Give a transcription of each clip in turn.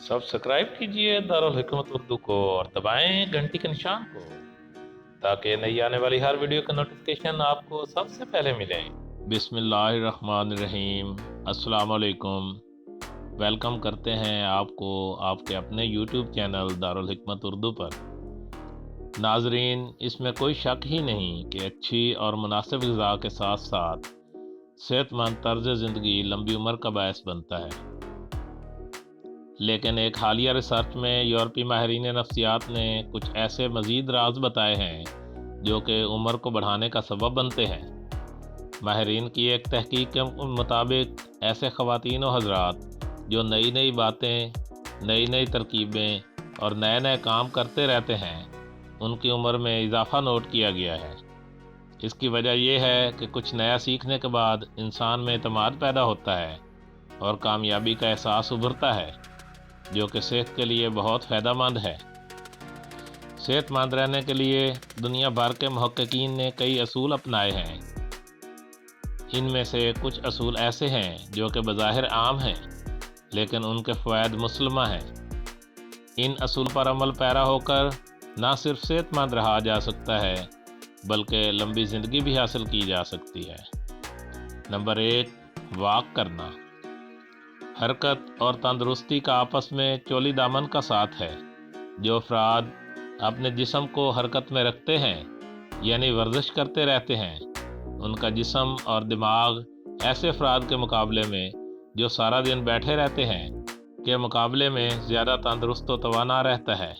Subscribe कीजिए दारुल हिकमत उर्दू को और दबाएं घंटी के निशान को ताकि नई आने वाली हर वीडियो का नोटिफिकेशन आपको सबसे पहले मिले। बिस्मिल्लाहिर्रहमानिर्रहीम। अस्सलाम वालेकुम। वेलकम करते हैं आपको आपके अपने YouTube चैनल दारुल हिकमत उर्दू पर। नाजरीन, इसमें कोई शक ही नहीं कि अच्छी और मुनासिब ग़िज़ा के साथ साथ सेहतमंद तर्ज़ ज़िंदगी लंबी उम्र का बायस बनता है। लेकिन एक हालिया रिसर्च में यूरोपीय माहिरीन नफ्सियात ने कुछ ऐसे मज़ीद राज बताए हैं जो कि उम्र को बढ़ाने का सबब बनते हैं। माहिरीन की एक तहकीक के मुताबिक ऐसे ख़वातीन व हज़रात जो नई नई बातें, नई नई तरकीबें और नए नए काम करते रहते हैं, उनकी उम्र में इजाफ़ा नोट किया गया है। इसकी वजह यह है कि कुछ नया सीखने के बाद इंसान में एतमाद पैदा होता है और कामयाबी का एहसास उभरता है, जो कि सेहत के लिए बहुत फ़ायदेमंद है। सेहतमंद रहने के लिए दुनिया भर के मुहक्किकीन ने कई असूल अपनाए हैं। इनमें से कुछ असूल ऐसे हैं जो कि बज़ाहिर आम हैं, लेकिन उनके फ़वाइद मुसल्लमा हैं। इन असूल पर अमल पैरा होकर ना सिर्फ सेहतमंद रहा जा सकता है, बल्कि लंबी ज़िंदगी भी हासिल की जा सकती है। नंबर 1, वॉक करना। हरकत और तंदुरुस्ती का आपस में चोली दामन का साथ है। जो अफराद अपने जिस्म को हरकत में रखते हैं, यानी वर्जिश करते रहते हैं, उनका जिस्म और दिमाग ऐसे अफराद के मुकाबले में जो सारा दिन बैठे रहते हैं के मुकाबले में ज़्यादा तंदुरुस्त व तवाना रहता है।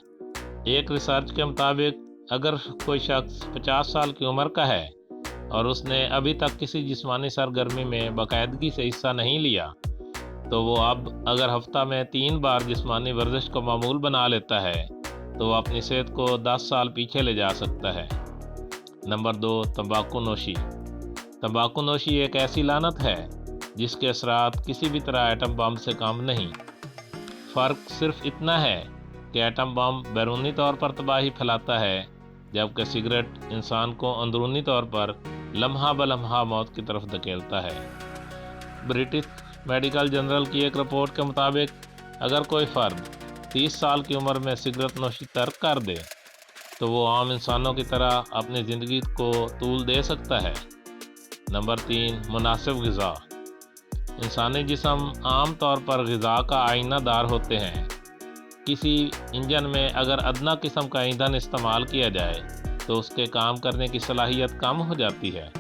एक रिसर्च के मुताबिक अगर कोई शख्स 50 साल की उम्र का है और उसने अभी तक किसी जिस्मानी सरगर्मी में बाकायदगी से हिस्सा नहीं लिया, तो वो अब अगर हफ्ता में 3 बार जिस्मानी वर्जिश को मामूल बना लेता है तो वो अपनी सेहत को 10 साल पीछे ले जा सकता है। नंबर 2, तंबाकू नोशी। तंबाकू नोशी एक ऐसी लानत है जिसके असरात किसी भी तरह एटम बम से कम नहीं। फ़र्क सिर्फ इतना है कि एटम बम बैरूनी तौर पर तबाही फैलाता है, जबकि सिगरेट इंसान को अंदरूनी तौर पर लम्हा ब लम्हा मौत की तरफ धकेलता है। ब्रिटिश मेडिकल जर्नल की एक रिपोर्ट के मुताबिक अगर कोई फ़र्द 30 साल की उम्र में सिगरेट नोशी तर्क कर दे तो वो आम इंसानों की तरह अपनी ज़िंदगी को तूल दे सकता है। नंबर 3, मुनासिब ग़िज़ा। इंसानी जिस्म आम तौर पर ग़िज़ा का आईना दार होते हैं। किसी इंजन में अगर अदना किस्म का ईंधन इस्तेमाल किया जाए तो उसके काम करने की सलाहियत कम हो जाती है।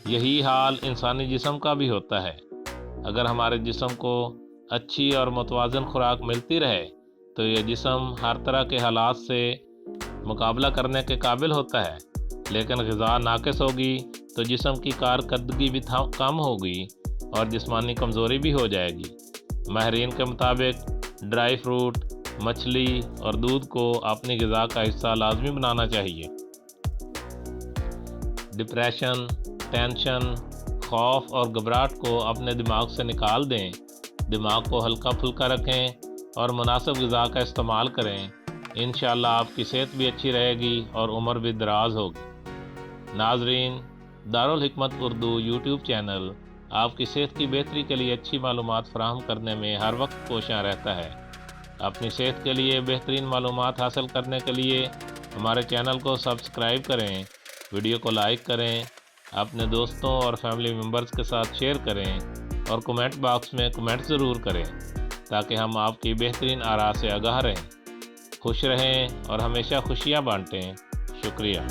यही हाल इंसानी जिस्म का भी होता है। अगर हमारे जिस्म को अच्छी और मुतवाज़न खुराक मिलती रहे तो यह जिस्म हर तरह के हालात से मुकाबला करने के काबिल होता है। लेकिन ग़िज़ा नाक़िस होगी तो जिस्म की कारकर्दगी भी कम होगी और जिस्मानी कमज़ोरी भी हो जाएगी। माहिरीन के मुताबिक ड्राई फ्रूट, मछली और दूध को अपनी ग़िज़ा का हिस्सा लाजमी बनाना चाहिए। डिप्रेशन, टेंशन, खौफ और घबराहट को अपने दिमाग से निकाल दें। दिमाग को हल्का फुल्का रखें और मुनासिब ग़िज़ा का इस्तेमाल करें। इंशाअल्लाह आपकी सेहत भी अच्छी रहेगी और उम्र भी दराज होगी। नाजरीन, दारुल हिकमत उर्दू YouTube चैनल आपकी सेहत की बेहतरी के लिए अच्छी मालूमात फराहम करने में हर वक्त कोशियाँ रहता है। अपनी सेहत के लिए बेहतरीन मालूमात हासिल करने के लिए हमारे चैनल को सब्सक्राइब करें, वीडियो को लाइक करें, अपने दोस्तों और फैमिली मेम्बर्स के साथ शेयर करें और कमेंट बॉक्स में कमेंट ज़रूर करें ताकि हम आपकी बेहतरीन आरा से आगाह रहें। खुश रहें और हमेशा खुशियाँ बांटें। शुक्रिया।